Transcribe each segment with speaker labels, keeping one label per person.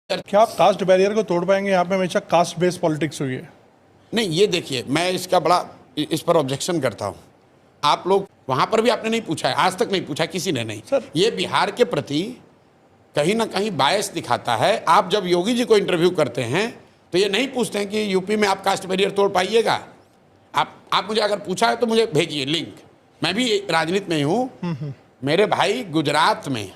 Speaker 1: क्या आप cast barrier को तोड़ पाएंगे? यहाँ पे हमेशा कास्ट बेस्ड पॉलिटिक्स हुई है।
Speaker 2: नहीं, ये देखिए, मैं इसका बड़ा इस पर ऑब्जेक्शन करता हूँ। आप लोग वहाँ पर भी आपने नहीं पूछा है, आज तक नहीं पूछा किसी ने नहीं।
Speaker 1: सर,
Speaker 2: ये बिहार के प्रति कहीं ना कहीं बायस दिखाता है। आप जब योगी जी को इंटरव्यू करते हैं तो ये नहीं पूछते हैं कि यूपी में आप कास्ट बैरियर तोड़ पाइएगा। आप मुझे अगर पूछा है तो मुझे भेजिए लिंक। मैं भी राजनीति में ही हूँ। मेरे भाई गुजरात में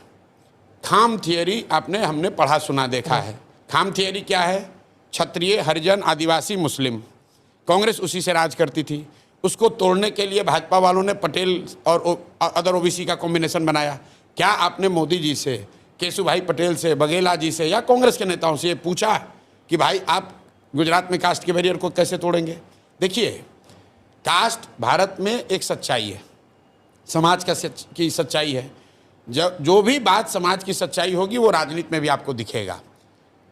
Speaker 2: खाम थियरी हमने पढ़ा सुना देखा है। खाम थियरी क्या है? क्षत्रिय, हरिजन, आदिवासी, मुस्लिम। कांग्रेस उसी से राज करती थी। उसको तोड़ने के लिए भाजपा वालों ने पटेल और अदर ओबीसी का कॉम्बिनेशन बनाया। क्या आपने मोदी जी से, केशुभाई पटेल से, बघेला जी से या कांग्रेस के नेताओं से ये पूछा कि भाई आप गुजरात में कास्ट के बैरियर को कैसे तोड़ेंगे? देखिए, कास्ट भारत में एक सच्चाई है, समाज की सच्चाई है। जो भी बात समाज की सच्चाई होगी वो राजनीति में भी आपको दिखेगा।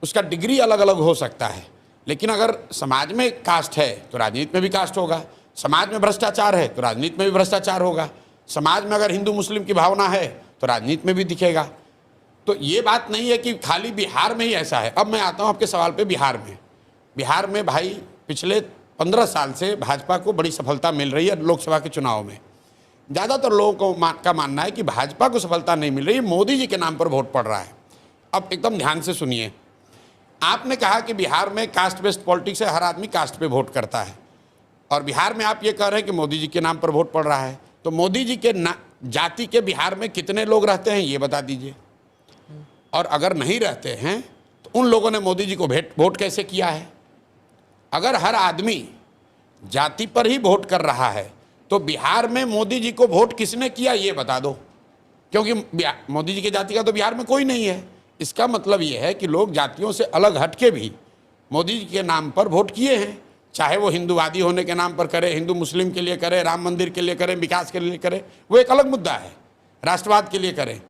Speaker 2: उसका डिग्री अलग अलग हो सकता है, लेकिन अगर समाज में कास्ट है तो राजनीति में भी कास्ट होगा। समाज में भ्रष्टाचार है तो राजनीति में भी भ्रष्टाचार होगा। समाज में अगर हिंदू मुस्लिम की भावना है तो राजनीति में भी दिखेगा। तो ये बात नहीं है कि खाली बिहार में ही ऐसा है। अब मैं आता हूँ आपके सवाल पे। बिहार में भाई पिछले 15 साल से भाजपा को बड़ी सफलता मिल रही है लोकसभा के चुनाव में। ज़्यादातर लोगों का मानना है कि भाजपा को सफलता नहीं मिल रही, मोदी जी के नाम पर वोट पड़ रहा है। अब एकदम ध्यान से सुनिए। आपने कहा कि बिहार में कास्ट बेस्ड पॉलिटिक्स है, हर आदमी कास्ट पे वोट करता है, और बिहार में आप ये कह रहे हैं कि मोदी जी के नाम पर वोट पड़ रहा है। तो मोदी जी के जाति के बिहार में कितने लोग रहते हैं ये बता दीजिए। और अगर नहीं रहते हैं तो उन लोगों ने मोदी जी को वोट कैसे किया है? अगर हर आदमी जाति पर ही वोट कर रहा है तो बिहार में मोदी जी को वोट किसने किया ये बता दो, क्योंकि मोदी जी के जाति का तो बिहार में कोई नहीं है। इसका मतलब ये है कि लोग जातियों से अलग हटके भी मोदी जी के नाम पर वोट किए हैं, चाहे वो हिंदूवादी होने के नाम पर करे, हिंदू मुस्लिम के लिए करे, राम मंदिर के लिए करे, विकास के लिए करे, वो एक अलग मुद्दा है, राष्ट्रवाद के लिए करे।